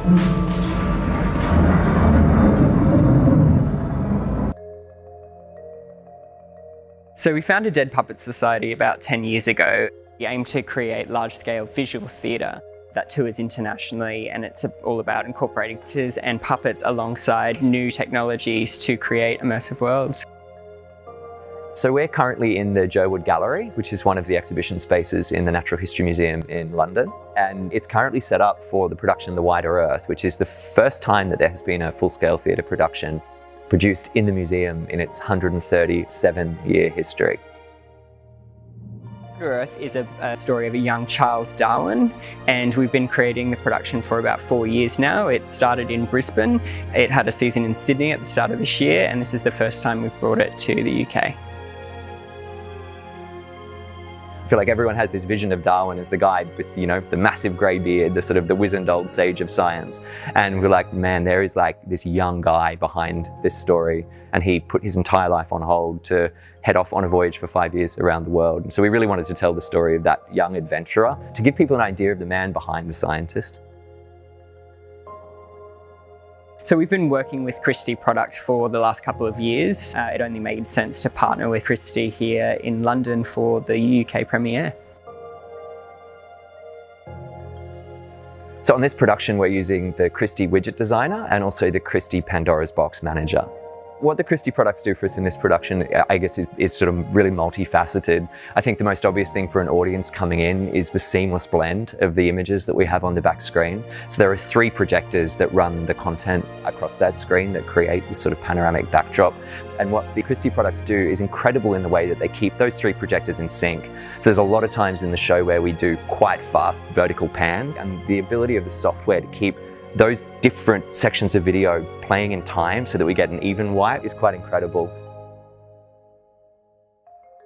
So we founded Dead Puppet Society about 10 years ago. We aim to create large-scale visual theatre that tours internationally, and it's all about incorporating actors and puppets alongside new technologies to create immersive worlds. So we're currently in the Jerwood Gallery, which is one of the exhibition spaces in the Natural History Museum in London. And it's currently set up for the production of The Wider Earth, which is the first time that there has been a full-scale theatre production produced in the museum in its 137-year history. Earth is a story of a young Charles Darwin, and we've been creating the production for about 4 years now. It started in Brisbane, it had a season in Sydney at the start of this year, and this is the first time we've brought it to the UK. I feel like everyone has this vision of Darwin as the guy with, you know, the massive grey beard, the sort of the wizened old sage of science. And we're like, man, there is like this young guy behind this story, and he put his entire life on hold to head off on a voyage for 5 years around the world. And so we really wanted to tell the story of that young adventurer to give people an idea of the man behind the scientist. So we've been working with Christie product for the last couple of years. It only made sense to partner with Christie here in London for the UK premiere. So on this production, we're using the Christie Widget Designer and also the Christie Pandoras Box Manager. What the Christie products do for us in this production, I guess, is sort of really multifaceted. I think the most obvious thing for an audience coming in is the seamless blend of the images that we have on the back screen. So there are 3 projectors that run the content across that screen that create this sort of panoramic backdrop. And what the Christie products do is incredible in the way that they keep those 3 projectors in sync. So there's a lot of times in the show where we do quite fast vertical pans, and the ability of the software to keep those different sections of video playing in time so that we get an even wipe is quite incredible.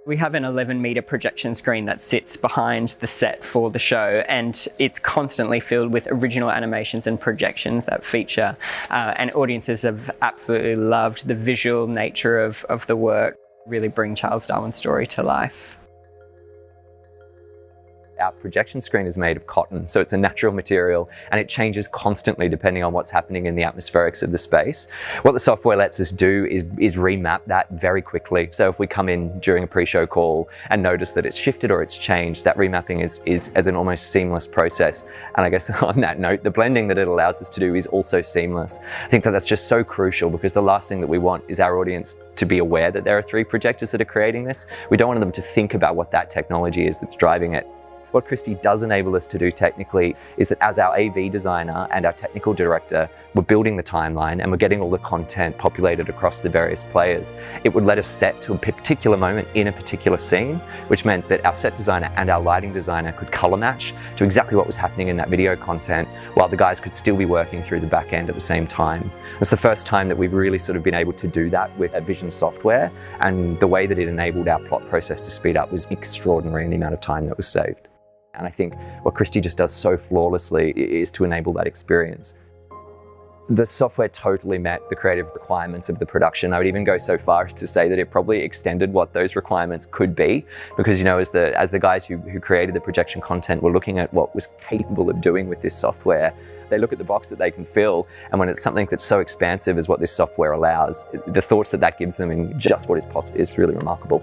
We have an 11-metre projection screen that sits behind the set for the show, and it's constantly filled with original animations and projections that feature, and audiences have absolutely loved the visual nature of the work, really bring Charles Darwin's story to life. Our projection screen is made of cotton, so it's a natural material, and it changes constantly depending on what's happening in the atmospherics of the space. What the software lets us do is remap that very quickly. So if we come in during a pre-show call and notice that it's shifted or it's changed, that remapping is as an almost seamless process. And I guess on that note, the blending that it allows us to do is also seamless. I think that that's just so crucial, because the last thing that we want is our audience to be aware that there are 3 projectors that are creating this. We don't want them to think about what that technology is that's driving it. What Christie does enable us to do technically is that as our AV designer and our technical director, we're building the timeline and we're getting all the content populated across the various players. It would let us set to a particular moment in a particular scene, which meant that our set designer and our lighting designer could color match to exactly what was happening in that video content, while the guys could still be working through the back end at the same time. It's the first time that we've really sort of been able to do that with a vision software, and the way that it enabled our plot process to speed up was extraordinary in the amount of time that was saved. And I think what Christie just does so flawlessly is to enable that experience. The software totally met the creative requirements of the production. I would even go so far as to say that it probably extended what those requirements could be, because, you know, as the guys who created the projection content were looking at what was capable of doing with this software, they look at the box that they can fill, and when it's something that's so expansive as what this software allows, the thoughts that gives them in just what is possible is really remarkable.